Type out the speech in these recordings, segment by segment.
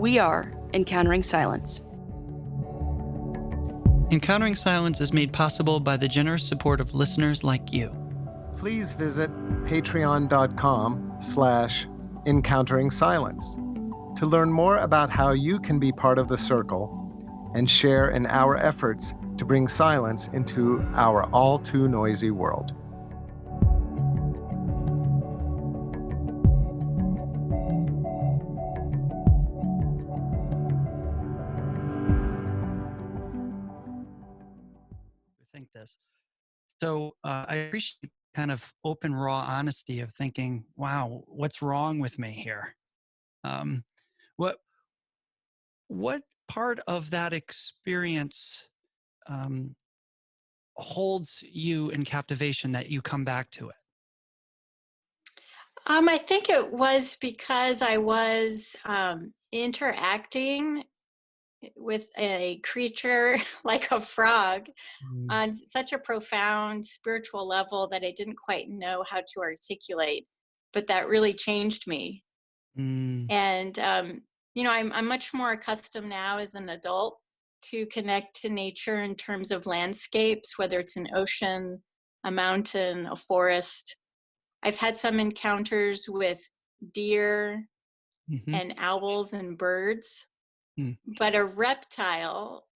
We are Encountering Silence. Encountering Silence is made possible by the generous support of listeners like you. Please visit patreon.com/encountering silence to learn more about how you can be part of the circle and share in our efforts to bring silence into our all too noisy world. Think this. So I appreciate kind of open, raw honesty of thinking, wow, what's wrong with me here? What part of that experience holds you in captivation that you come back to it? I think it was because I was interacting with a creature like a frog on such a profound spiritual level that I didn't quite know how to articulate, but that really changed me. And I'm much more accustomed now as an adult to connect to nature in terms of landscapes, whether it's an ocean, a mountain, a forest. I've had some encounters with deer and owls and birds, but a reptile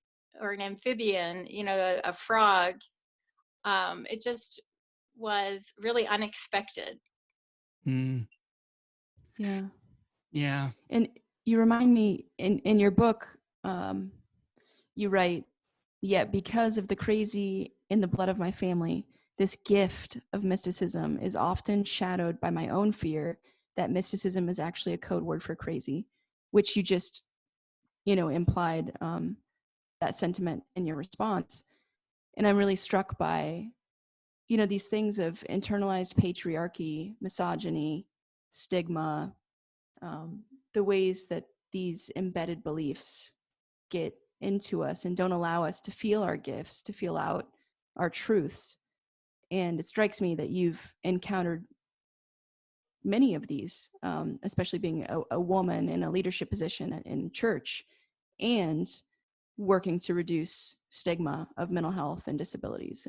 or an amphibian, a frog, it just was really unexpected. Yeah. Yeah. And you remind me in your book, you write, yet because of the crazy in the blood of my family, this gift of mysticism is often shadowed by my own fear that mysticism is actually a code word for crazy, which you just, implied that sentiment in your response. And I'm really struck by, these things of internalized patriarchy, misogyny, stigma, the ways that these embedded beliefs get into us and don't allow us to feel our gifts, to feel out our truths. And it strikes me that you've encountered many of these, especially being a woman in a leadership position in church and working to reduce stigma of mental health and disabilities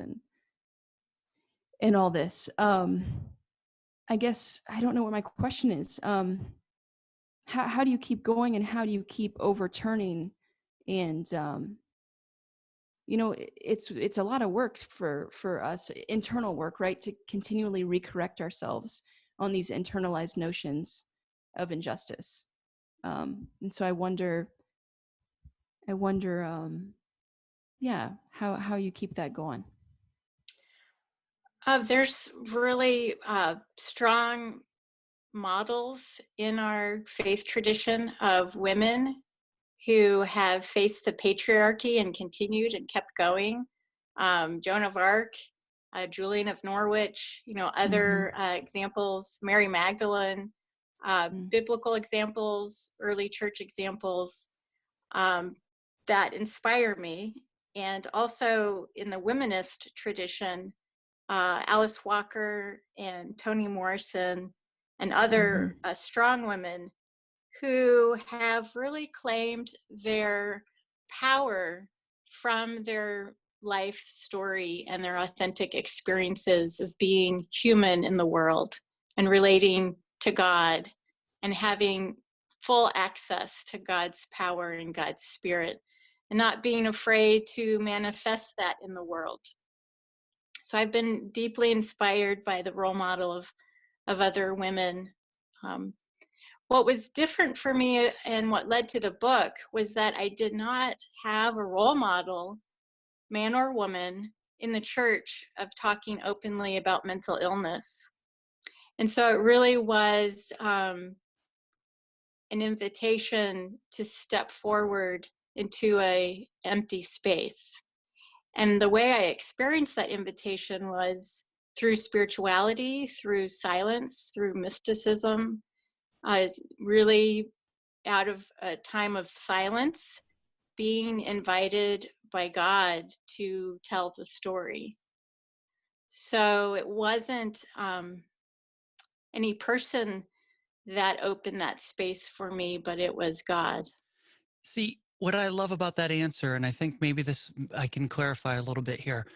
and all this. I guess I don't know what my question is. How do you keep going, and how do you keep overturning? And it's a lot of work for us, internal work, right, to continually recorrect ourselves on these internalized notions of injustice. And so I wonder, how you keep that going. There's really strong models in our faith tradition of women who have faced the patriarchy and continued and kept going. Joan of Arc, Julian of Norwich, other examples, Mary Magdalene, biblical examples, early church examples that inspire me. And also in the womanist tradition, Alice Walker and Toni Morrison and other strong women who have really claimed their power from their life story and their authentic experiences of being human in the world and relating to God and having full access to God's power and God's spirit and not being afraid to manifest that in the world. So I've been deeply inspired by the role model of other women. What was different for me and what led to the book was that I did not have a role model, man or woman, in the church of talking openly about mental illness. And so it really was an invitation to step forward into an empty space. And the way I experienced that invitation was through spirituality, through silence, through mysticism. I was really out of a time of silence, being invited by God to tell the story. So it wasn't any person that opened that space for me, but it was God. See, what I love about that answer, and I think maybe this I can clarify a little bit here.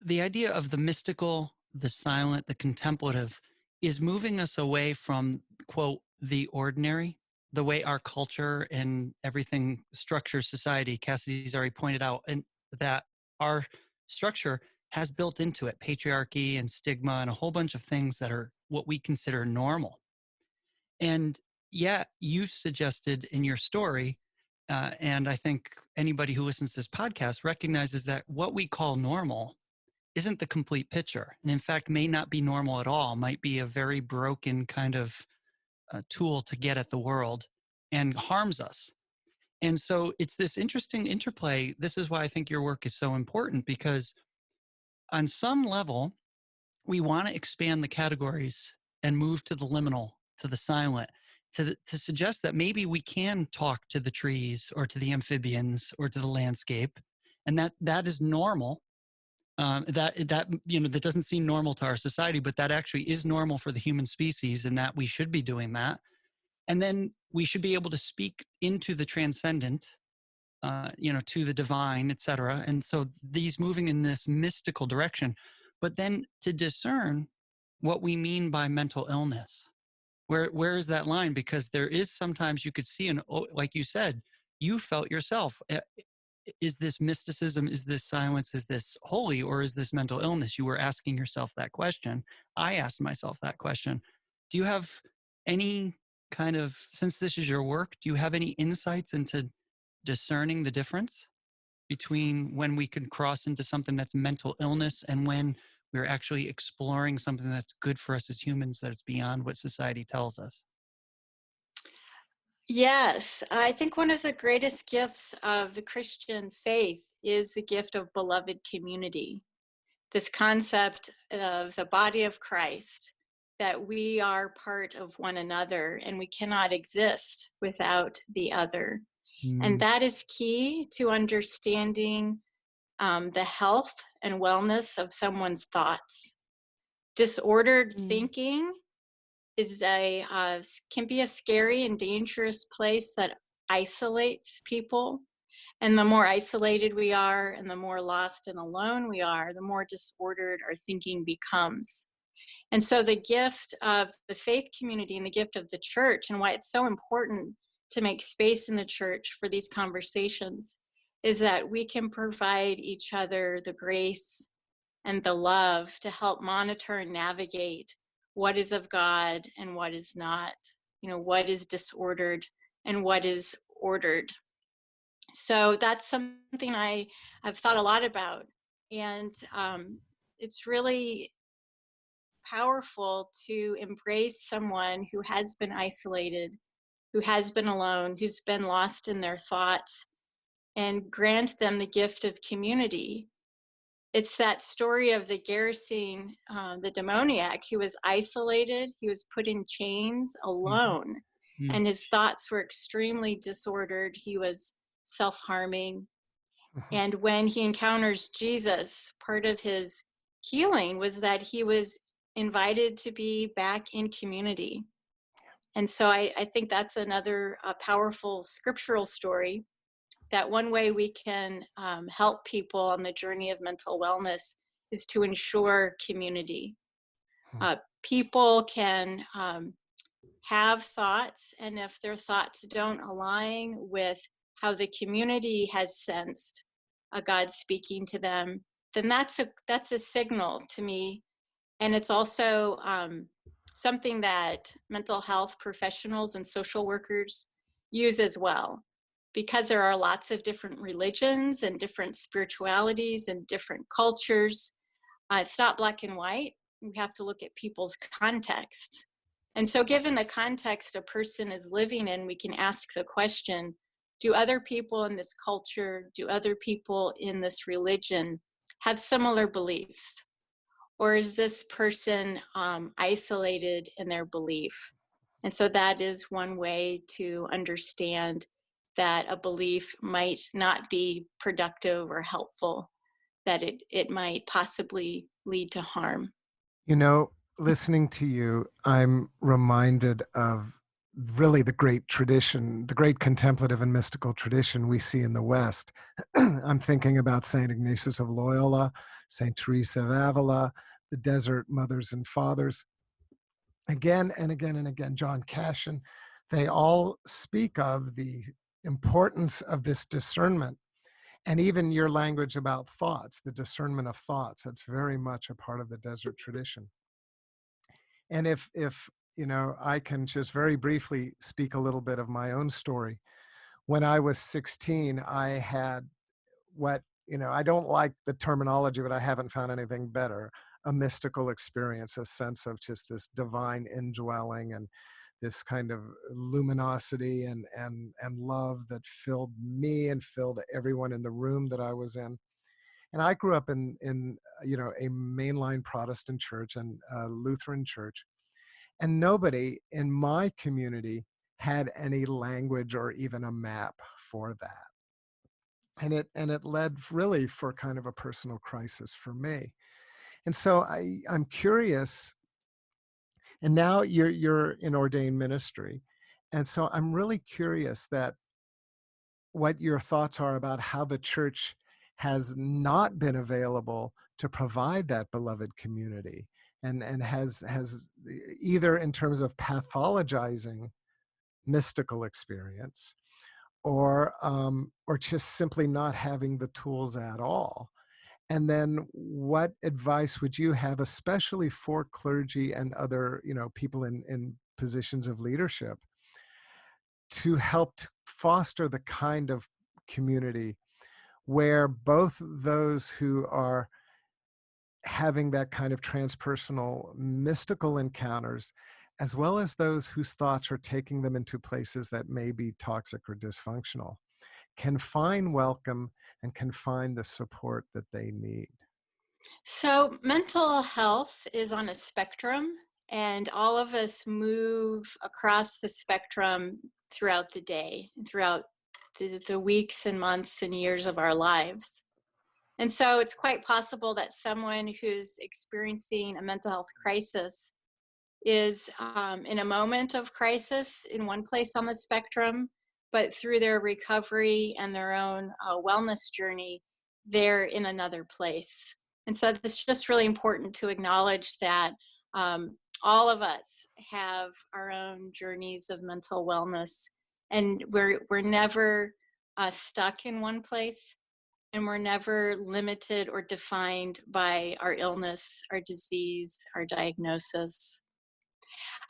The idea of the mystical, the silent, the contemplative is moving us away from, quote, the ordinary, the way our culture and everything structures society. Cassidy's already pointed out, and that our structure has built into it patriarchy and stigma and a whole bunch of things that are what we consider normal. And yet, you've suggested in your story, and I think anybody who listens to this podcast recognizes that what we call normal isn't the complete picture. And in fact, may not be normal at all, might be a very broken kind of tool to get at the world and harms us. And so it's this interesting interplay. This is why I think your work is so important, because on some level, we want to expand the categories and move to the liminal, to the silent, to suggest that maybe we can talk to the trees or to the amphibians or to the landscape, and that is normal. That doesn't seem normal to our society, but that actually is normal for the human species, and that we should be doing that. And then we should be able to speak into the transcendent, to the divine, etc. And so these moving in this mystical direction, but then to discern what we mean by mental illness. Where is that line? Because there is sometimes you could see, like you said, you felt yourself. Is this mysticism? Is this silence? Is this holy? Or is this mental illness? You were asking yourself that question. I asked myself that question. Do you have any kind of, since this is your work, do you have any insights into discerning the difference between when we can cross into something that's mental illness and when we're actually exploring something that's good for us as humans, that it's beyond what society tells us? Yes, I think one of the greatest gifts of the Christian faith is the gift of beloved community. This concept of the body of Christ, that we are part of one another and we cannot exist without the other. And that is key to understanding the health and wellness of someone's thoughts. Disordered thinking is can be a scary and dangerous place that isolates people. And the more isolated we are and the more lost and alone we are, the more disordered our thinking becomes. And so the gift of the faith community and the gift of the church, and why it's so important to make space in the church for these conversations, is that we can provide each other the grace and the love to help monitor and navigate what is of God and what is not, what is disordered and what is ordered. So that's something I've thought a lot about. And it's really powerful to embrace someone who has been isolated, who has been alone, who's been lost in their thoughts, and grant them the gift of community. It's that story of the Gerasene, the demoniac. He was isolated, he was put in chains alone, and his thoughts were extremely disordered. He was self-harming. And when he encounters Jesus, part of his healing was that he was invited to be back in community. And so I think that's another powerful scriptural story, that one way we can help people on the journey of mental wellness is to ensure community. People can have thoughts, and if their thoughts don't align with how the community has sensed God speaking to them, then that's a signal to me. And it's also something that mental health professionals and social workers use as well, because there are lots of different religions and different spiritualities and different cultures. It's not black and white. We have to look at people's context. And so given the context a person is living in, we can ask the question, do other people in this culture, do other people in this religion have similar beliefs? Or is this person isolated in their belief? And so that is one way to understand that a belief might not be productive or helpful, that it might possibly lead to harm. Listening to you, I'm reminded of really the great tradition, the great contemplative and mystical tradition we see in the West. I'm thinking about St. Ignatius of Loyola, St. Teresa of Avila, the Desert Mothers and Fathers, again and again and again, John Cashin. They all speak of the importance of this discernment. And even your language about thoughts, the discernment of thoughts, that's very much a part of the desert tradition. And if I can just very briefly speak a little bit of my own story. When I was 16, I had what, I don't like the terminology, but I haven't found anything better, a mystical experience, a sense of just this divine indwelling and this kind of luminosity and love that filled me and filled everyone in the room that I was in. And I grew up in a mainline Protestant church and a Lutheran church. And nobody in my community had any language or even a map for that. And it led really for kind of a personal crisis for me. And so I'm curious, and now you're in ordained ministry. And so I'm really curious that what your thoughts are about how the church has not been available to provide that beloved community, and has either in terms of pathologizing mystical experience, or just simply not having the tools at all. And then what advice would you have, especially for clergy and other people in positions of leadership, to help to foster the kind of community where both those who are having that kind of transpersonal mystical encounters, as well as those whose thoughts are taking them into places that may be toxic or dysfunctional, can find welcome and can find the support that they need? So mental health is on a spectrum, and all of us move across the spectrum throughout the day, throughout the weeks and months and years of our lives. And so it's quite possible that someone who's experiencing a mental health crisis is in a moment of crisis in one place on the spectrum, but through their recovery and their own wellness journey, they're in another place. And so it's just really important to acknowledge that all of us have our own journeys of mental wellness, and we're never stuck in one place, and we're never limited or defined by our illness, our disease, our diagnosis.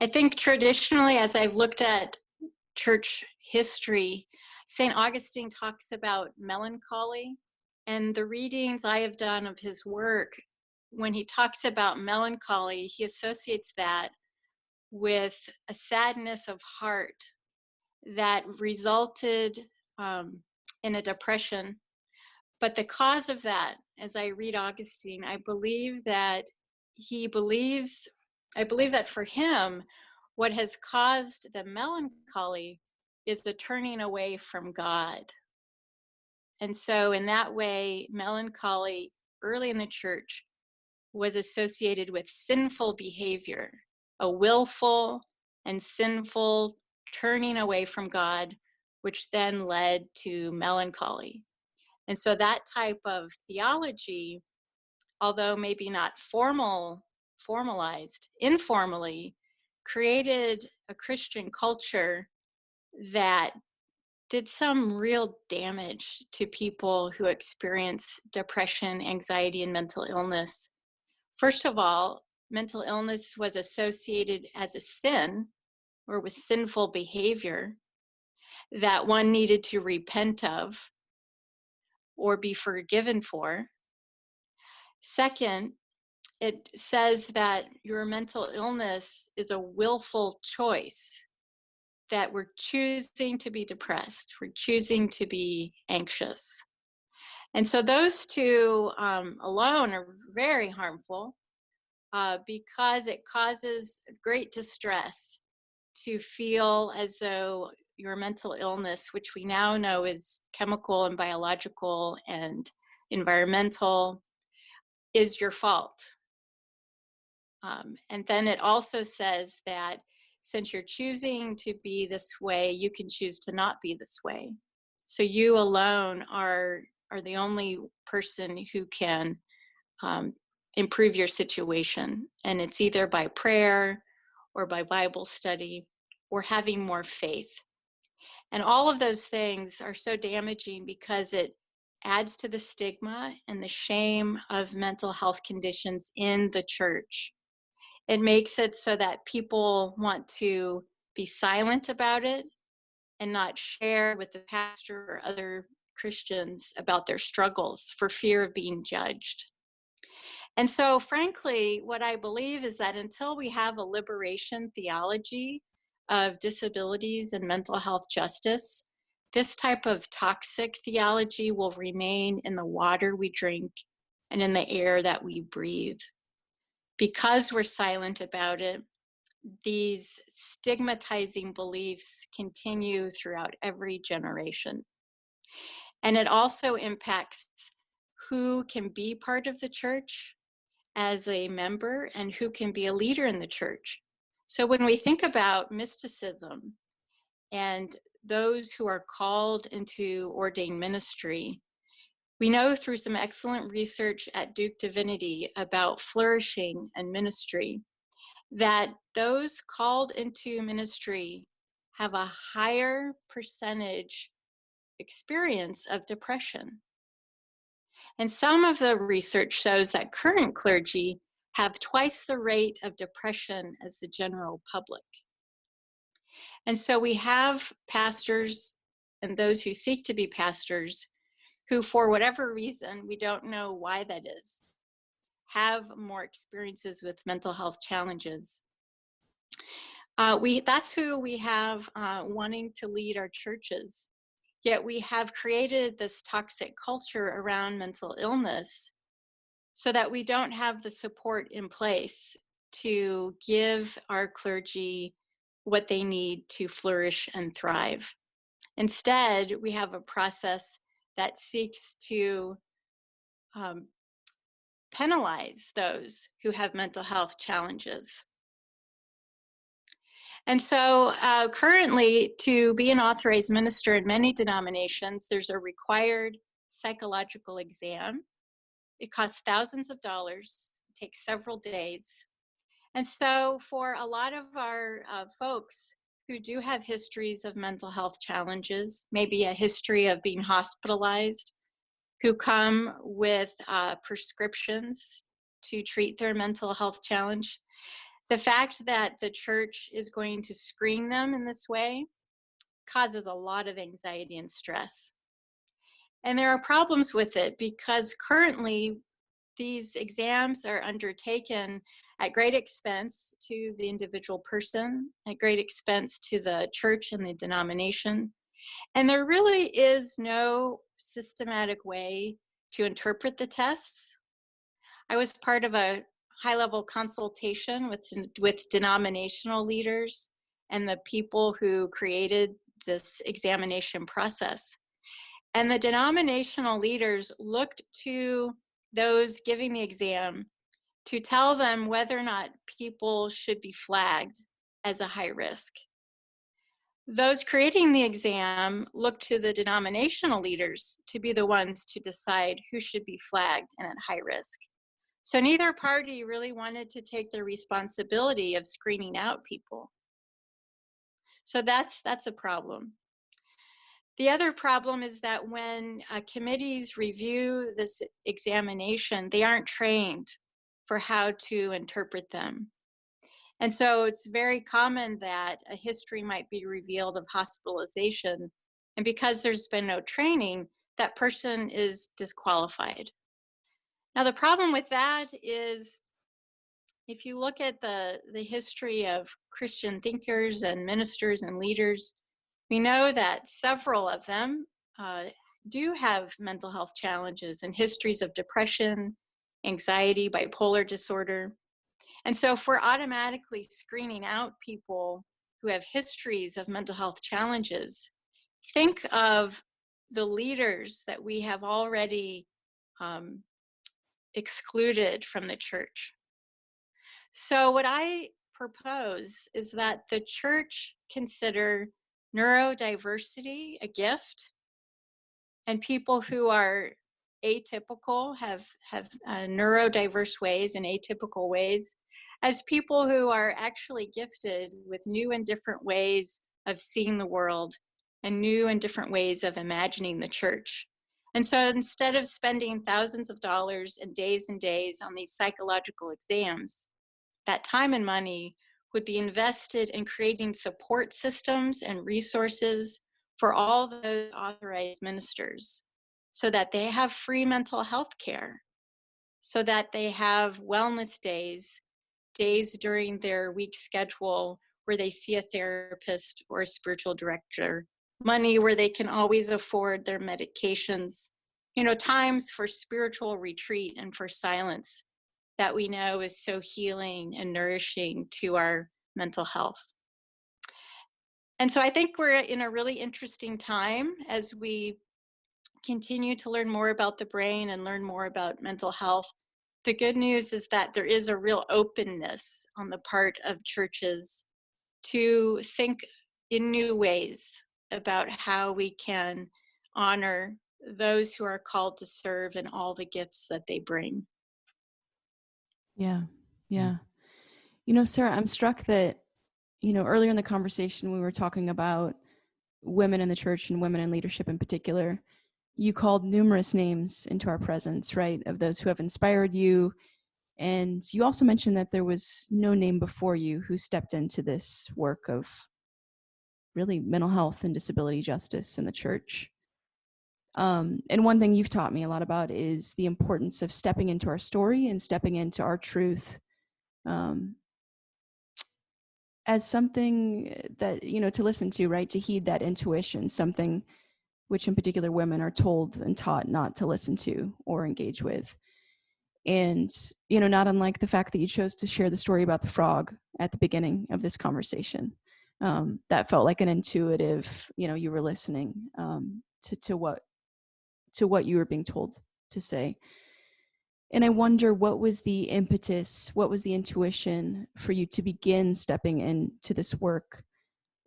I think traditionally, as I've looked at church history, St. Augustine talks about melancholy. And the readings I have done of his work, when he talks about melancholy, he associates that with a sadness of heart that resulted in a depression. But the cause of that, as I read Augustine, I believe that for him, what has caused the melancholy is the turning away from God. And so in that way, melancholy early in the church was associated with sinful behavior, a willful and sinful turning away from God, which then led to melancholy. And so that type of theology, although maybe not formalized, informally, created a Christian culture that did some real damage to people who experience depression, anxiety, and mental illness. First of all, mental illness was associated as a sin or with sinful behavior that one needed to repent of or be forgiven for. Second, it says that your mental illness is a willful choice, that we're choosing to be depressed, we're choosing to be anxious. And so those two alone are very harmful because it causes great distress to feel as though your mental illness, which we now know is chemical and biological and environmental, is your fault. And then it also says that since you're choosing to be this way, you can choose to not be this way. So you alone are the only person who can improve your situation. And it's either by prayer or by Bible study or having more faith. And all of those things are so damaging because it adds to the stigma and the shame of mental health conditions in the church. It makes it so that people want to be silent about it and not share with the pastor or other Christians about their struggles for fear of being judged. And so, frankly, what I believe is that until we have a liberation theology of disabilities and mental health justice, this type of toxic theology will remain in the water we drink and in the air that we breathe. Because we're silent about it, these stigmatizing beliefs continue throughout every generation. And it also impacts who can be part of the church as a member and who can be a leader in the church. So when we think about mysticism and those who are called into ordained ministry, we know through some excellent research at Duke Divinity about flourishing and ministry that those called into ministry have a higher percentage experience of depression. And some of the research shows that current clergy have twice the rate of depression as the general public. And so we have pastors and those who seek to be pastors who, for whatever reason, we don't know why that is, have more experiences with mental health challenges. That's who we have wanting to lead our churches. Yet we have created this toxic culture around mental illness so that we don't have the support in place to give our clergy what they need to flourish and thrive. Instead, we have a process that seeks to penalize those who have mental health challenges. And so currently, to be an authorized minister in many denominations, there's a required psychological exam. It costs thousands of dollars, it takes several days. And so for a lot of our folks who do have histories of mental health challenges, maybe a history of being hospitalized, who come with prescriptions to treat their mental health challenge, the fact that the church is going to screen them in this way causes a lot of anxiety and stress. And there are problems with it because currently these exams are undertaken at great expense to the individual person, at great expense to the church and the denomination. And there really is no systematic way to interpret the tests. I was part of a high-level consultation with denominational leaders and the people who created this examination process. And the denominational leaders looked to those giving the exam to tell them whether or not people should be flagged as a high risk. Those creating the exam looked to the denominational leaders to be the ones to decide who should be flagged and at high risk. So neither party really wanted to take the responsibility of screening out people. So that's a problem. The other problem is that when committees review this examination, they aren't trained for how to interpret them. And so it's very common that a history might be revealed of hospitalization, and because there's been no training, that person is disqualified. Now, the problem with that is if you look at the history of Christian thinkers and ministers and leaders, we know that several of them do have mental health challenges and histories of depression, anxiety, bipolar disorder. And so if we're automatically screening out people who have histories of mental health challenges, think of the leaders that we have already excluded from the church. So what I propose is that the church consider neurodiversity a gift, and people who are atypical have neurodiverse ways and atypical ways as people who are actually gifted with new and different ways of seeing the world and new and different ways of imagining the church. And so instead of spending thousands of dollars and days on these psychological exams, that time and money would be invested in creating support systems and resources for all those authorized ministers so that they have free mental health care, so that they have wellness days during their week schedule where they see a therapist or a spiritual director, money where they can always afford their medications, times for spiritual retreat and for silence that we know is so healing and nourishing to our mental health. And so I think we're in a really interesting time as we continue to learn more about the brain and learn more about mental health. The good news is that there is a real openness on the part of churches to think in new ways about how we can honor those who are called to serve and all the gifts that they bring. Yeah. Sarah, I'm struck that, earlier in the conversation, we were talking about women in the church and women in leadership in particular. You called numerous names into our presence, right, of those who have inspired you. And you also mentioned that there was no name before you who stepped into this work of really mental health and disability justice in the church. And one thing you've taught me a lot about is the importance of stepping into our story and stepping into our truth as something that, to listen to, right? To heed that intuition, something which in particular women are told and taught not to listen to or engage with. And, not unlike the fact that you chose to share the story about the frog at the beginning of this conversation. That felt like an intuitive, you were listening to what you were being told to say. And I wonder, what was the impetus, what was the intuition for you to begin stepping into this work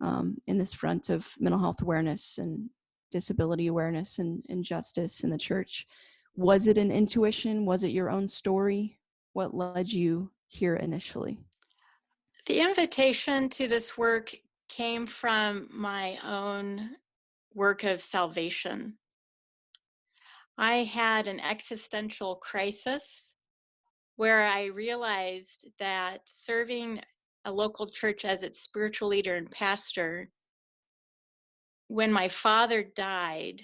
in this front of mental health awareness and disability awareness and justice in the church? Was it an intuition? Was it your own story? What led you here initially? The invitation to this work came from my own work of salvation. I had an existential crisis where I realized that serving a local church as its spiritual leader and pastor, when my father died,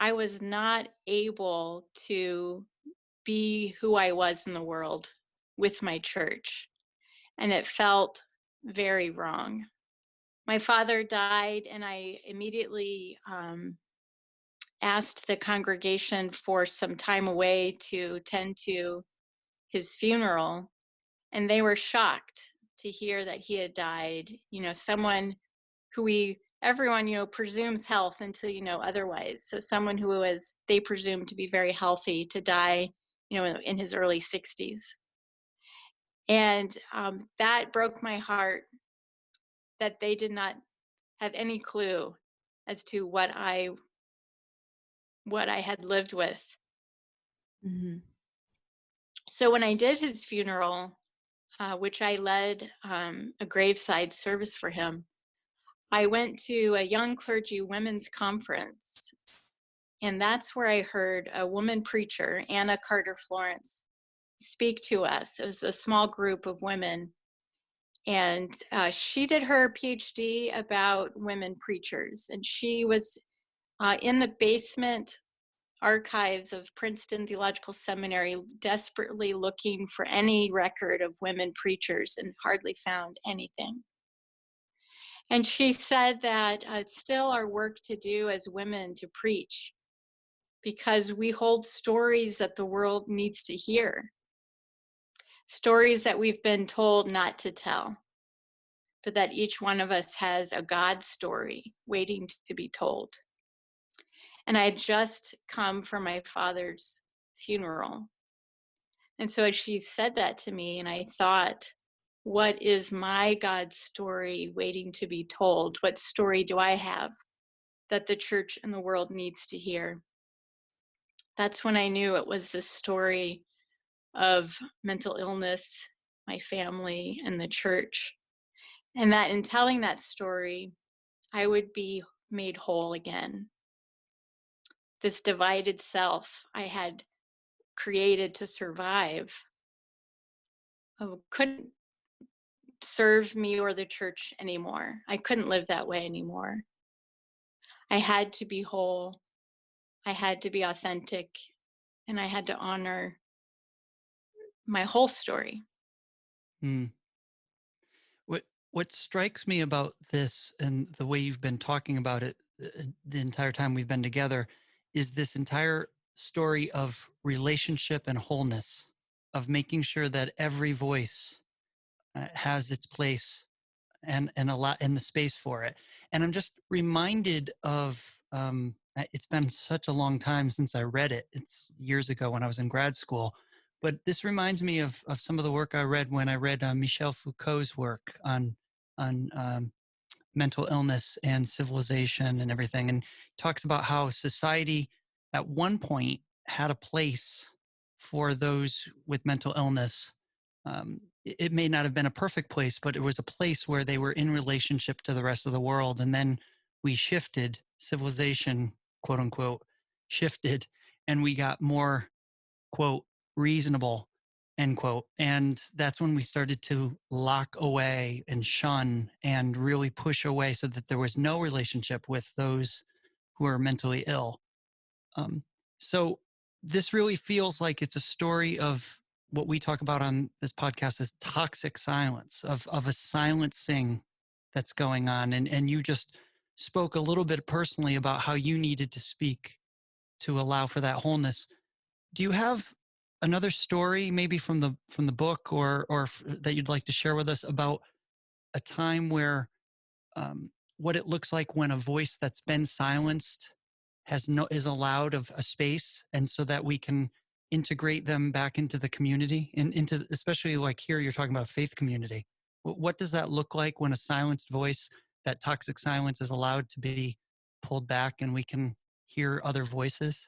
I was not able to be who I was in the world with my church, and it felt very wrong. My father died, and I immediately asked the congregation for some time away to tend to his funeral, and they were shocked to hear that he had died. Someone who everyone presumes health until otherwise. So someone who was, they presumed to be very healthy, to die in his early 60s. And that broke my heart, that they did not have any clue as to what I had lived with. Mm-hmm. So when I did his funeral, which I led a graveside service for him, I went to a young clergy women's conference, and that's where I heard a woman preacher, Anna Carter Florence, speak to us. It was a small group of women, and she did her PhD about women preachers, and she was in the basement archives of Princeton Theological Seminary, desperately looking for any record of women preachers, and hardly found anything. And she said that it's still our work to do as women to preach, because we hold stories that the world needs to hear, stories that we've been told not to tell, but that each one of us has a God story waiting to be told. And I had just come from my father's funeral. And so as she said that to me, and I thought, what is my God story waiting to be told? What story do I have that the church and the world needs to hear? That's when I knew it was this story of mental illness, my family, and the church. And that in telling that story, I would be made whole again. This divided self I had created to survive couldn't serve me or the church anymore. I couldn't live that way anymore. I had to be whole. I had to be authentic, and I had to honor my whole story. Hmm. What strikes me about this and the way you've been talking about it the entire time we've been together is this entire story of relationship and wholeness, of making sure that every voice has its place and a lot in the space for it. And I'm just reminded of it's been such a long time since I read it. It's years ago when I was in grad school. But this reminds me of some of the work I read when I read Michel Foucault's work on mental illness and civilization and everything, and talks about how society at one point had a place for those with mental illness. It may not have been a perfect place, but it was a place where they were in relationship to the rest of the world. And then we shifted, civilization, quote unquote, shifted, and we got more, quote, reasonable, end quote. And that's when we started to lock away and shun and really push away so that there was no relationship with those who are mentally ill. Um, so this really feels like it's a story of what we talk about on this podcast as toxic silence, of a silencing that's going on. And you just spoke a little bit personally about how you needed to speak to allow for that wholeness. Do you have another story, maybe from the book, or that you'd like to share with us about a time where what it looks like when a voice that's been silenced is allowed of a space, and so that we can integrate them back into the community and into, especially like here you're talking about faith community. What does that look like when a silenced voice, that toxic silence, is allowed to be pulled back and we can hear other voices?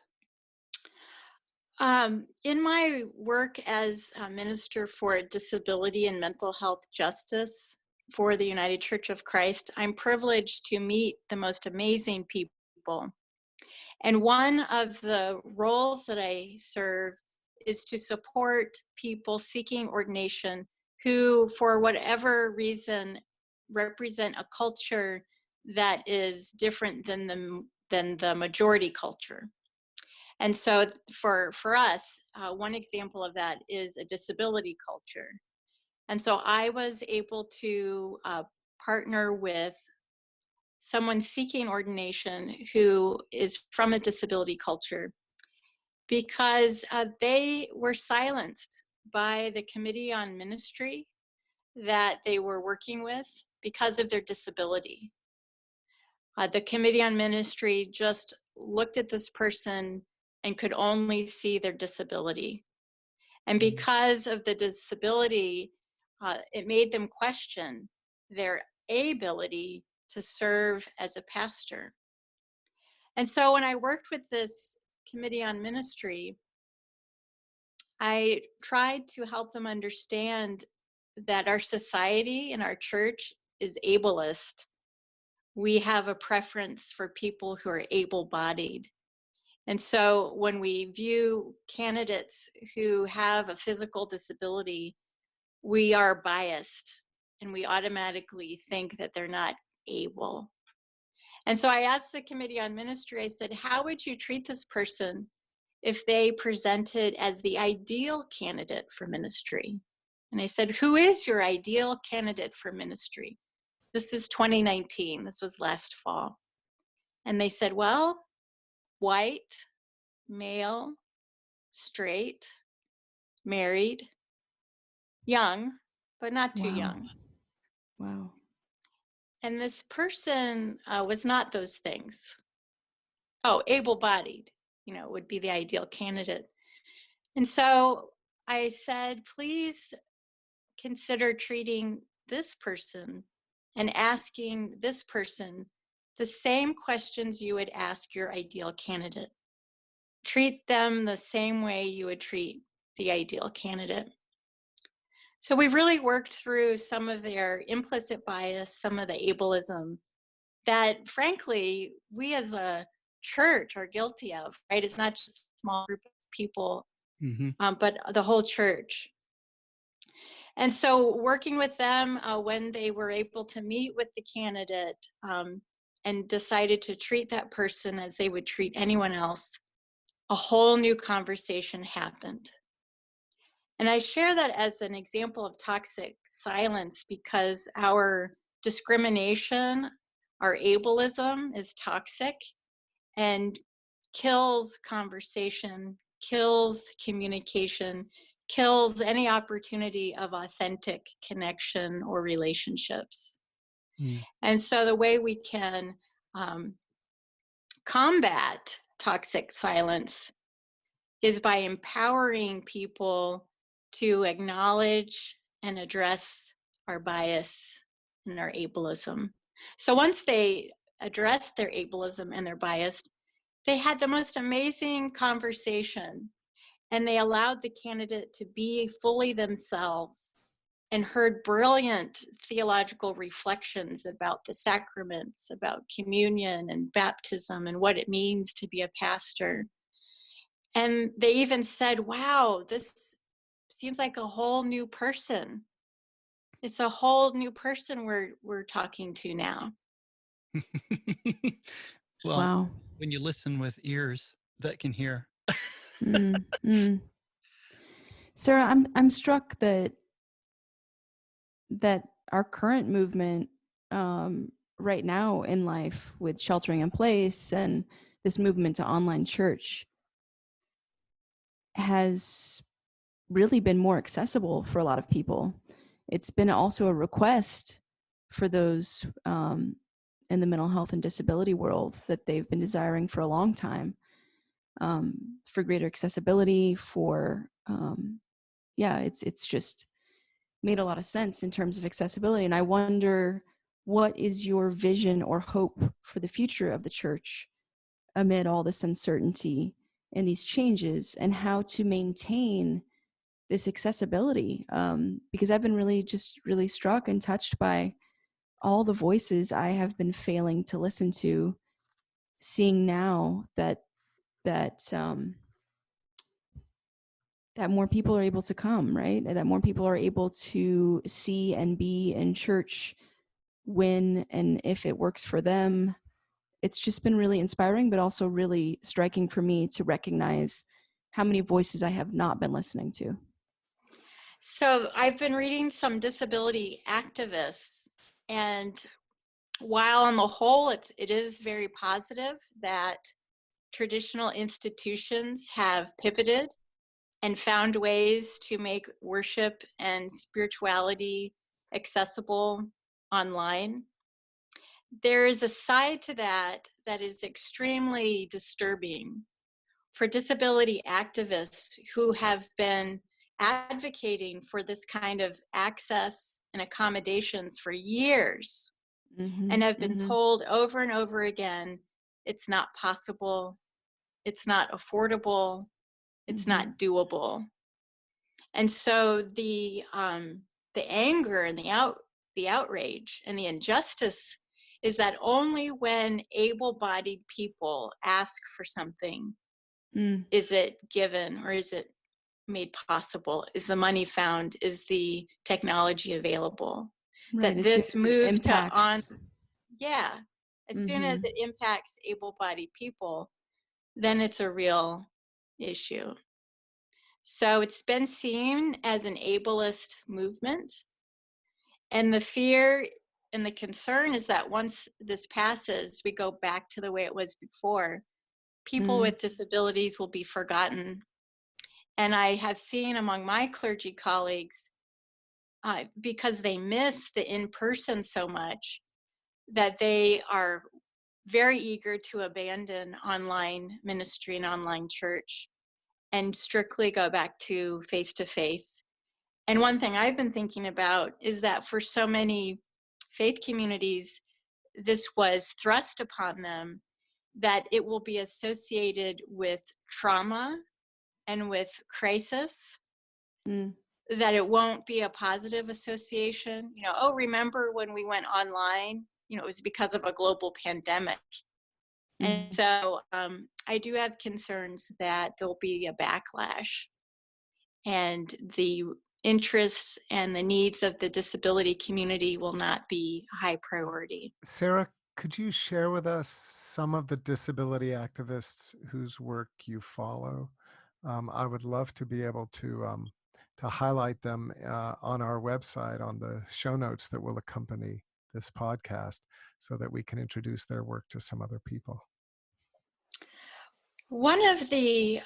In my work as a minister for disability and mental health justice for the United Church of Christ, I'm privileged to meet the most amazing people. And one of the roles that I serve is to support people seeking ordination who, for whatever reason, represent a culture that is different than the majority culture. And so for us, one example of that is a disability culture. And so I was able to partner with someone seeking ordination who is from a disability culture because they were silenced by the Committee on Ministry that they were working with because of their disability. The Committee on Ministry just looked at this person and could only see their disability. And because of the disability, it made them question their ability to serve as a pastor. And so when I worked with this Committee on Ministry, I tried to help them understand that our society and our church is ableist. We have a preference for people who are able-bodied. And so when we view candidates who have a physical disability, we are biased and we automatically think that they're not able. And so I asked the Committee on Ministry, I said, how would you treat this person if they presented as the ideal candidate for ministry? And I said, who is your ideal candidate for ministry? This is 2019, this was last fall. And they said, well, white, male, straight, married, young, but not too young. Wow. And this person was not those things. Oh, able-bodied, would be the ideal candidate. And so I said, please consider treating this person and asking this person the same questions you would ask your ideal candidate. Treat them the same way you would treat the ideal candidate. So we really worked through some of their implicit bias, some of the ableism that, frankly, we as a church are guilty of, right? It's not just a small group of people, but the whole church. And so working with them when they were able to meet with the candidate and decided to treat that person as they would treat anyone else, a whole new conversation happened. And I share that as an example of toxic silence because our discrimination, our ableism is toxic and kills conversation, kills communication, kills any opportunity of authentic connection or relationships. And so the way we can combat toxic silence is by empowering people to acknowledge and address our bias and our ableism. So once they addressed their ableism and their bias, they had the most amazing conversation, and they allowed the candidate to be fully themselves and heard brilliant theological reflections about the sacraments, about communion and baptism and what it means to be a pastor. And they even said, wow, this seems like a whole new person. It's a whole new person we're talking to now. Well, Wow. when you listen with ears that can hear. Sarah, I'm struck that our current movement right now in life with sheltering in place and this movement to online church has really been more accessible for a lot of people. It's been also a request for those in the mental health and disability world that they've been desiring for a long time, for greater accessibility, for it's just made a lot of sense in terms of accessibility. And I wonder, what is your vision or hope for the future of the church amid all this uncertainty and these changes, and how to maintain this accessibility? Because I've been really struck and touched by all the voices I have been failing to listen to, seeing now that more people are able to come, right? And that more people are able to see and be in church when and if it works for them. It's just been really inspiring, but also really striking for me to recognize how many voices I have not been listening to. So I've been reading some disability activists, and while on the whole it is very positive that traditional institutions have pivoted and found ways to make worship and spirituality accessible online, there is a side to that that is extremely disturbing for disability activists who have been advocating for this kind of access and accommodations for years and have been told over and over again, it's not possible, it's not affordable, it's not doable. And so the anger and the outrage and the injustice is that only when able-bodied people ask for something is it given, or is it made possible? Is the money found? Is the technology available? Right, That this moves to on, yeah. As soon as it impacts able-bodied people, then it's a real issue. So it's been seen as an ableist movement. And the fear and the concern is that once this passes, we go back to the way it was before. People with disabilities will be forgotten. And I have seen among my clergy colleagues, because they miss the in-person so much, that they are very eager to abandon online ministry and online church and strictly go back to face-to-face. And one thing I've been thinking about is that for so many faith communities, this was thrust upon them that it will be associated with trauma and with crisis, that it won't be a positive association. Oh, remember when we went online? It was because of a global pandemic. And so I do have concerns that there'll be a backlash, and the interests and the needs of the disability community will not be a high priority. Sarah, could you share with us some of the disability activists whose work you follow? I would love to be able to highlight them on our website, on the show notes that will accompany this podcast, so that we can introduce their work to some other people. One of the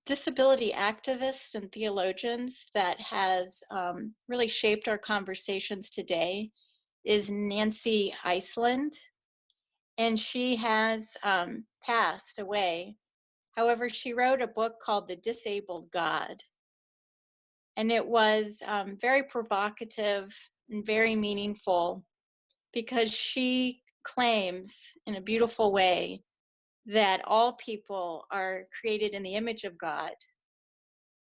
disability activists and theologians that has really shaped our conversations today is Nancy Iceland, and she has passed away. However, she wrote a book called The Disabled God, and it was very provocative and very meaningful, because she claims in a beautiful way that all people are created in the image of God,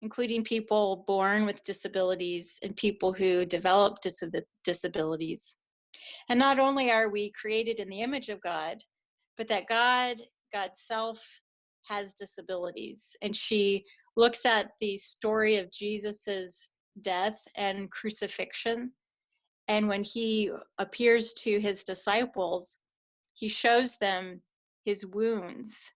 including people born with disabilities and people who develop disabilities. And not only are we created in the image of God, but that God's self has disabilities. And she looks at the story of Jesus's death and crucifixion. And when he appears to his disciples, he shows them his wounds.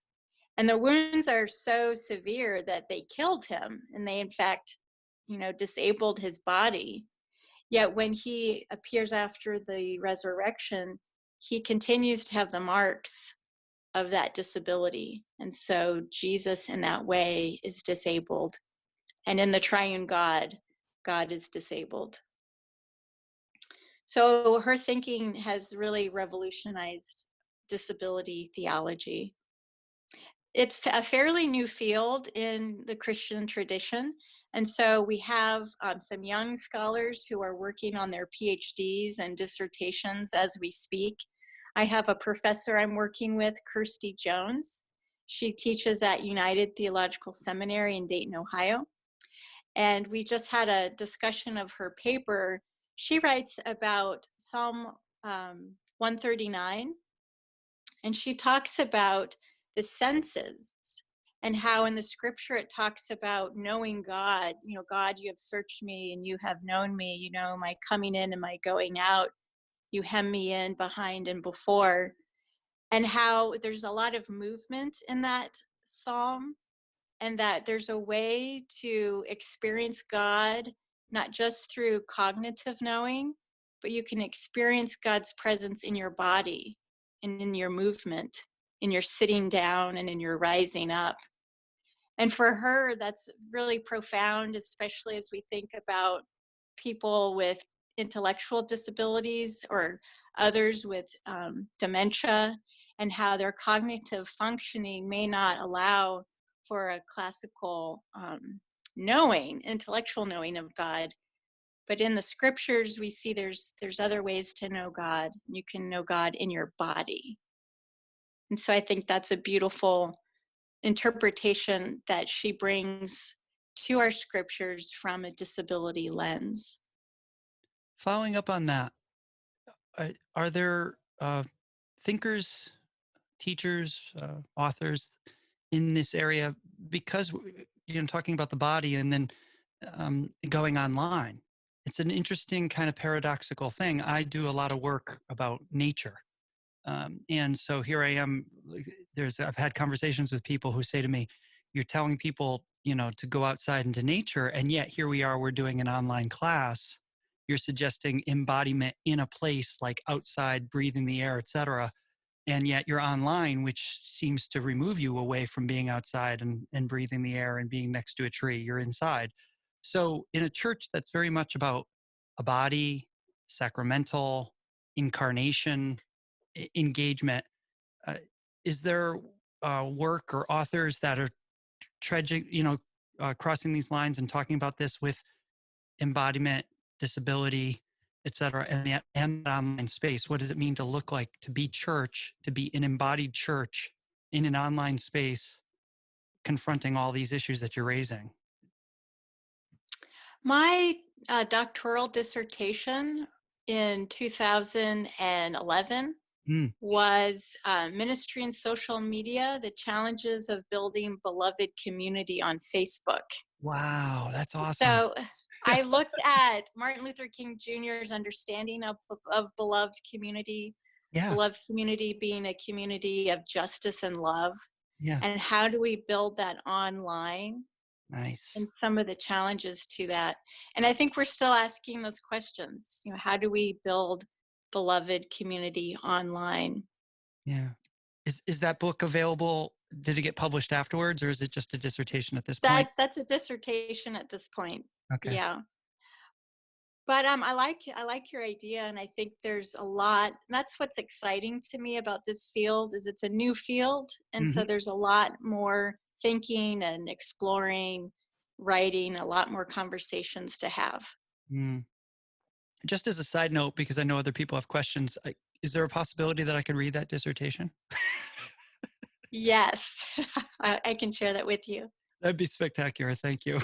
And the wounds are so severe that they killed him, and they, in fact, disabled his body. Yet when he appears after the resurrection, he continues to have the marks of that disability. And so Jesus, in that way, is disabled. And in the triune God, God is disabled. So her thinking has really revolutionized disability theology. It's a fairly new field in the Christian tradition. And so we have some young scholars who are working on their PhDs and dissertations as we speak. I have a professor I'm working with, Kirsty Jones. She teaches at United Theological Seminary in Dayton, Ohio. And we just had a discussion of her paper. She writes about Psalm 139, and she talks about the senses and how in the scripture it talks about knowing God. God, you have searched me and you have known me, my coming in and my going out. You hem me in behind and before. And how there's a lot of movement in that psalm, and that there's a way to experience God, not just through cognitive knowing, but you can experience God's presence in your body and in your movement, in your sitting down and in your rising up. And for her, that's really profound, especially as we think about people with intellectual disabilities or others with dementia, and how their cognitive functioning may not allow for a classical intellectual knowing of God. But in the scriptures, we see there's other ways to know God. You can know God in your body. And so I think that's a beautiful interpretation that she brings to our scriptures from a disability lens. Following up on that, are there thinkers, teachers, authors in this area? Because talking about the body and then going online, it's an interesting kind of paradoxical thing. I do a lot of work about nature, and so here I am. I've had conversations with people who say to me, "You're telling people, to go outside into nature, and yet here we are. We're doing an online class. You're suggesting embodiment in a place like outside, breathing the air, etc." And yet you're online, which seems to remove you away from being outside and breathing the air and being next to a tree. You're inside. So in a church that's very much about a body, sacramental, incarnation, engagement, uh, is there work or authors that are trudging, crossing these lines and talking about this with embodiment, disability, etc., and online space. What does it mean to look like, to be church, to be an embodied church in an online space, confronting all these issues that you're raising? My doctoral dissertation in 2011 Mm, was Ministry and Social Media, the challenges of building beloved community on Facebook. wow, that's awesome. So I looked at Martin Luther King Jr.'s understanding of Yeah, beloved community being a community of justice and love, yeah, and how do we build that online, nice. and some of the challenges to that. And I think we're still asking those questions. How do we build beloved community online? Yeah. Is that book available? Did it get published afterwards, or is it just a dissertation at this point? That's a dissertation at this point. Okay. Yeah. But I like your idea, and I think there's a lot. That's what's exciting to me about this field is it's a new field, and so Hmm. there's a lot more thinking and exploring, writing, a lot more conversations to have. Mm. Just as a side note, because I know other people have questions, is there a possibility that I could read that dissertation? Yes, I can share that with you. That'd be spectacular. Thank you.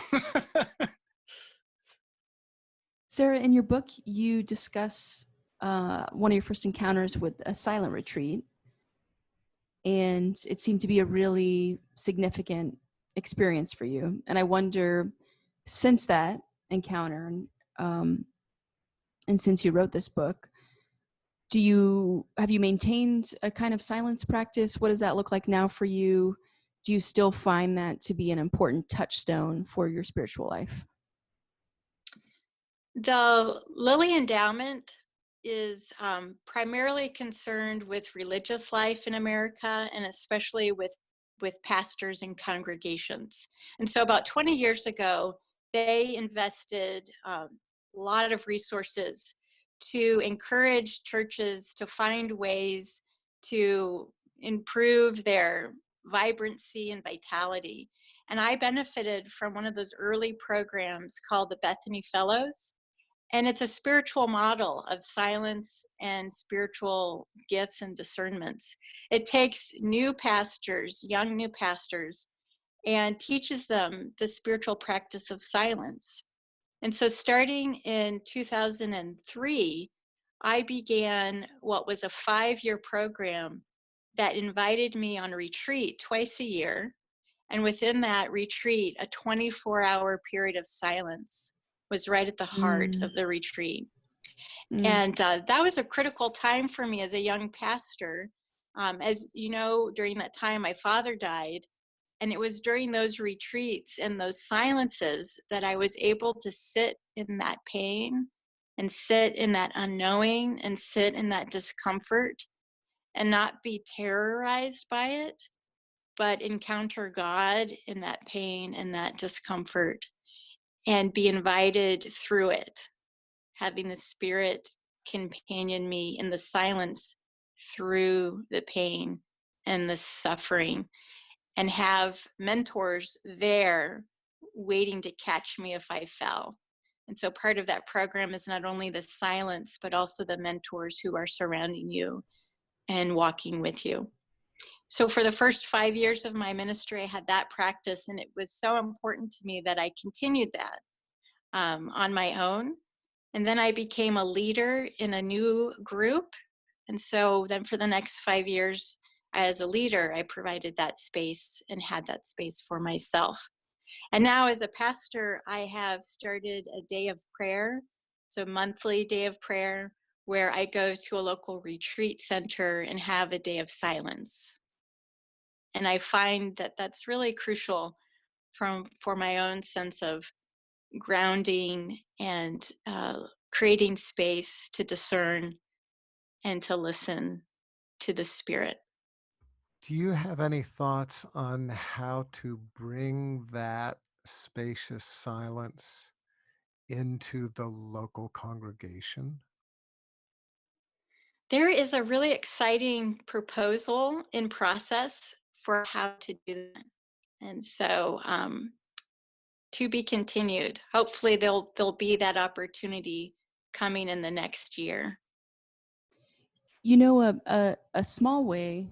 Sarah, in your book, you discuss one of your first encounters with a silent retreat, and it seemed to be a really significant experience for you. And I wonder, since that encounter, um, and since you wrote this book, have you maintained a kind of silence practice? What does that look like now for you? Do you still find that to be an important touchstone for your spiritual life? The Lilly Endowment is primarily concerned with religious life in America, and especially with pastors and congregations. And so, about 20 years ago, they invested a lot of resources to encourage churches to find ways to improve their vibrancy and vitality. And I benefited from one of those early programs called the Bethany Fellows, and it's a spiritual model of silence and spiritual gifts and discernments. It takes new pastors, young new pastors, and teaches them the spiritual practice of silence. And so, starting in 2003, I began what was a 5-year program that invited me on retreat twice a year. And within that retreat, a 24-hour period of silence was right at the heart Mm, of the retreat. mm, And that was a critical time for me as a young pastor. As you know, during that time, my father died. And it was during those retreats and those silences that I was able to sit in that pain and sit in that unknowing and sit in that discomfort and not be terrorized by it, but encounter God in that pain and that discomfort and be invited through it, having the Spirit companion me in the silence through the pain and the suffering, and have mentors there waiting to catch me if I fell. And so part of that program is not only the silence, but also the mentors who are surrounding you and walking with you. So for the first 5 years of my ministry, I had that practice, and it was so important to me that I continued that on my own. And then I became a leader in a new group. And so then for the next 5 years, as a leader, I provided that space and had that space for myself. And now as a pastor, I have started a day of prayer. It's a monthly day of prayer where I go to a local retreat center and have a day of silence. And I find that that's really crucial for my own sense of grounding and creating space to discern and to listen to the Spirit. Do you have any thoughts on how to bring that spacious silence into the local congregation? There is a really exciting proposal in process for how to do that. And so to be continued. Hopefully there'll be that opportunity coming in the next year. You know, a small way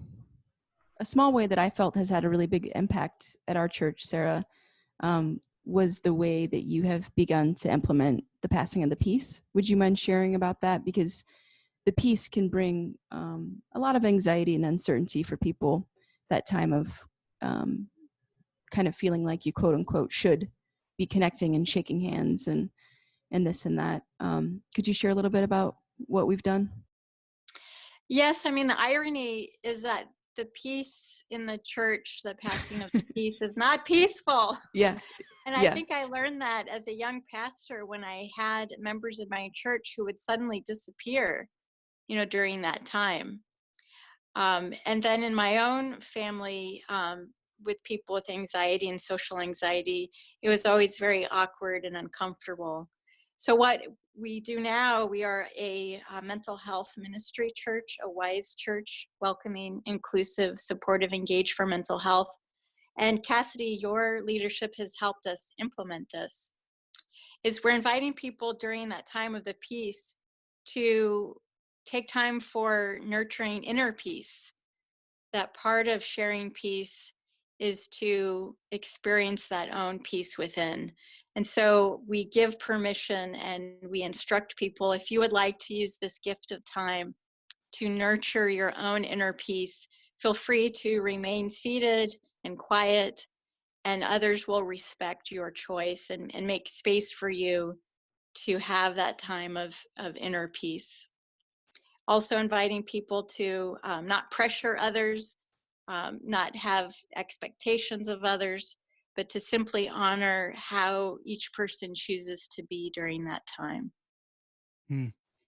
that I felt has had a really big impact at our church, Sarah, was the way that you have begun to implement the passing of the peace. Would you mind sharing about that? Because the peace can bring a lot of anxiety and uncertainty for people, that time of kind of feeling like you, quote unquote, should be connecting and shaking hands and this and that. Could you share a little bit about what we've done? Yes, I mean, the irony is that the peace in the church, the passing of the peace, is not peaceful. Yeah. And I think I learned that as a young pastor when I had members of my church who would suddenly disappear, during that time. And then in my own family, with people with anxiety and social anxiety, it was always very awkward and uncomfortable. So what we do now, we are a mental health ministry church, a wise church, welcoming, inclusive, supportive, engaged for mental health. And Cassidy, your leadership has helped us implement this, is we're inviting people during that time of the peace to take time for nurturing inner peace. That part of sharing peace is to experience that own peace within. And so we give permission and we instruct people, if you would like to use this gift of time to nurture your own inner peace, feel free to remain seated and quiet, and others will respect your choice and make space for you to have that time of inner peace. Also inviting people to not pressure others, not have expectations of others, but to simply honor how each person chooses to be during that time.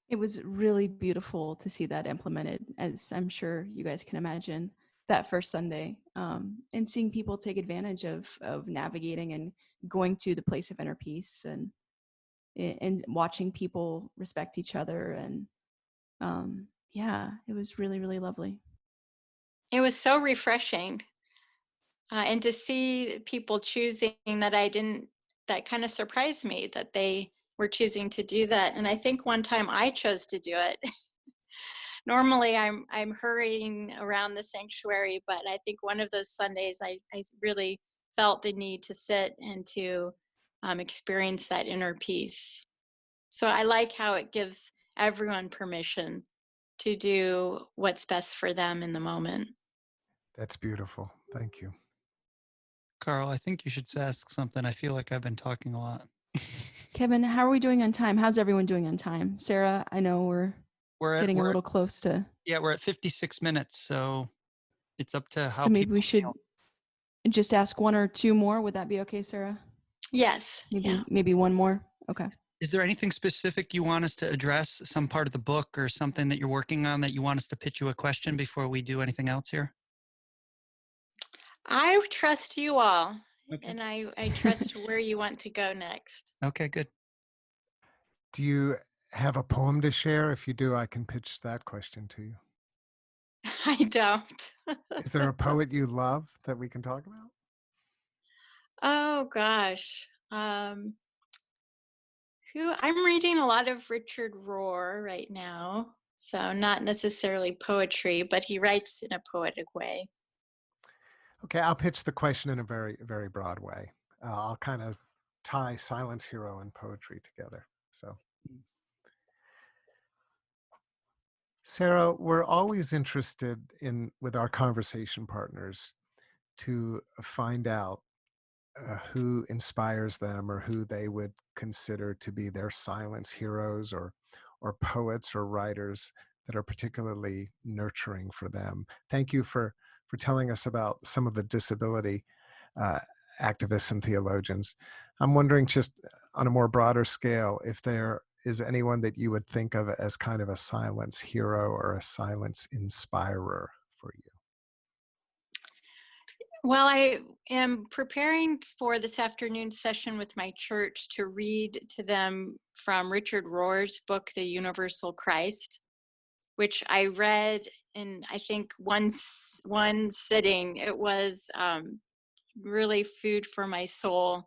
It was really beautiful to see that implemented, as I'm sure you guys can imagine, that first Sunday, and seeing people take advantage of navigating and going to the place of inner peace, and watching people respect each other. And yeah, it was really, really lovely. It was so refreshing. And to see people choosing that kind of surprised me that they were choosing to do that. And I think one time I chose to do it. Normally I'm hurrying around the sanctuary, but I think one of those Sundays I really felt the need to sit and to experience that inner peace. So I like how it gives everyone permission to do what's best for them in the moment. That's beautiful. Thank you. Carl, I think you should ask something. I feel like I've been talking a lot. Kevin, how are we doing on time? How's everyone doing on time? Sarah, I know we're getting a little close to. Yeah, we're at 56 minutes, so it's up to how. So maybe we should feel. just ask one or two more. Would that be okay, Sarah? Yes. Maybe one more. Okay. Is there anything specific you want us to address, some part of the book or something that you're working on that you want us to pitch you a question before we do anything else here? I trust you all, Okay. and I trust where you want to go next. Okay, good. Do you have a poem to share? If you do, I can pitch that question to you. I don't. Is there a poet you love that we can talk about? Oh gosh. I'm reading a lot of Richard Rohr right now, so not necessarily poetry, but he writes in a poetic way. Okay, I'll pitch the question in a very, very broad way. I'll kind of tie silence, hero, and poetry together. So, Sarah, we're always interested with our conversation partners to find out who inspires them or who they would consider to be their silence heroes or poets or writers that are particularly nurturing for them. Thank you for telling us about some of the disability activists and theologians. I'm wondering, just on a more broader scale, if there is anyone that you would think of as kind of a silence hero or a silence inspirer for you. Well, I am preparing for this afternoon session with my church to read to them from Richard Rohr's book, The Universal Christ, which I read in, I think, one sitting. It was really food for my soul.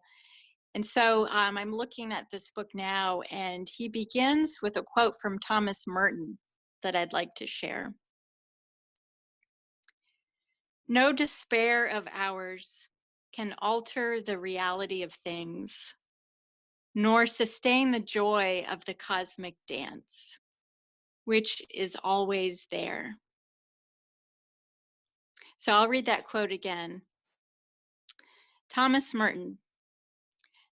And so I'm looking at this book now, and he begins with a quote from Thomas Merton that I'd like to share. No despair of ours can alter the reality of things, nor sustain the joy of the cosmic dance, which is always there. So I'll read that quote again. Thomas Merton,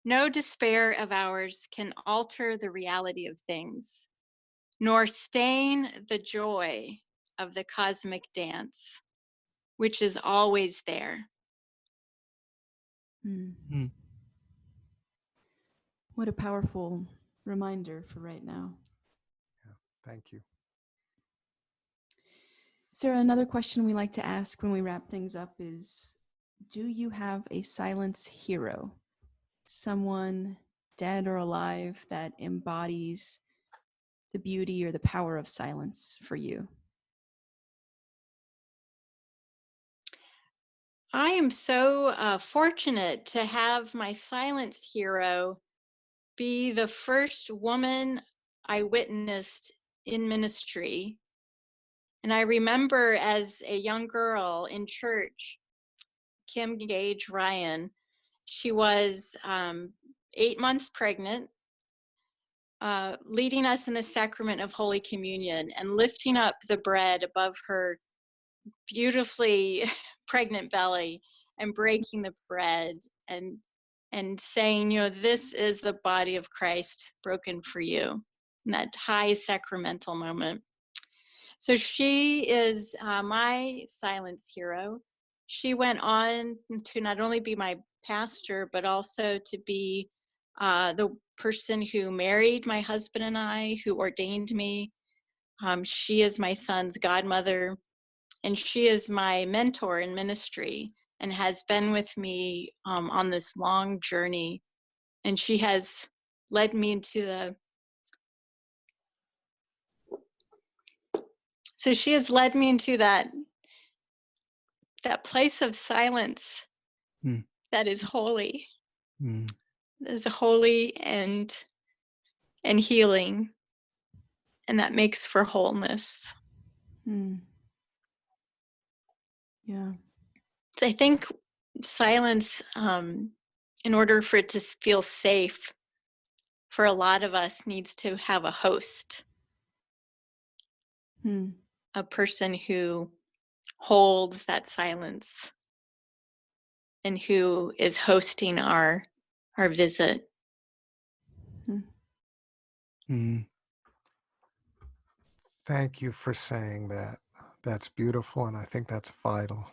no despair of ours can alter the reality of things, nor stain the joy of the cosmic dance, which is always there. Mm. What a powerful reminder for right now. Yeah, thank you. Sarah, another question we like to ask when we wrap things up is, do you have a silence hero? Someone dead or alive that embodies the beauty or the power of silence for you? I am so fortunate to have my silence hero be the first woman I witnessed in ministry. And I remember as a young girl in church, Kim Gage Ryan, she was 8 months pregnant, leading us in the sacrament of Holy Communion and lifting up the bread above her beautifully pregnant belly and breaking the bread and saying, this is the body of Christ broken for you, in that high sacramental moment. So she is my silence hero. She went on to not only be my pastor, but also to be the person who married my husband and I, who ordained me. She is my son's godmother, and she is my mentor in ministry and has been with me on this long journey. And she has led me into that place of silence that is holy, that is holy and healing, and that makes for wholeness. Yeah. So I think silence, in order for it to feel safe for a lot of us, needs to have a host, a person who holds that silence and who is hosting our visit. Thank you for saying that. That's beautiful, and I think that's vital.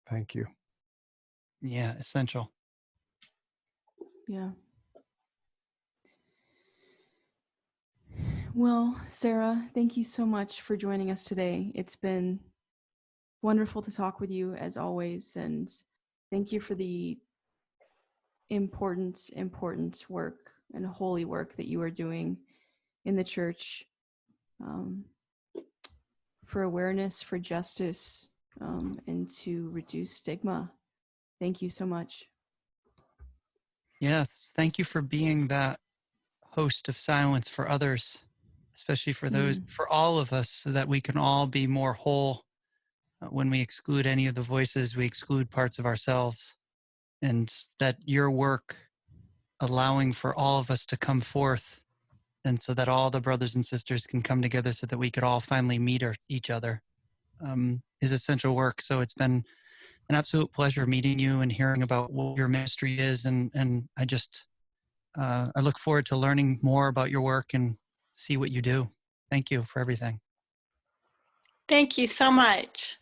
Thank you. Yeah, essential. Yeah. Well, Sarah, thank you so much for joining us today. It's been wonderful to talk with you as always, and thank you for the important work and holy work that you are doing in the church, for awareness, for justice, and to reduce stigma. Thank you so much. Yes, thank you for being that host of silence for others, especially for those, for all of us, so that we can all be more whole. When we exclude any of the voices, we exclude parts of ourselves, and that your work allowing for all of us to come forth, and so that all the brothers and sisters can come together so that we could all finally meet each other, is essential work. So it's been an absolute pleasure meeting you and hearing about what your ministry is. And I just, I look forward to learning more about your work and see what you do. Thank you for everything. Thank you so much.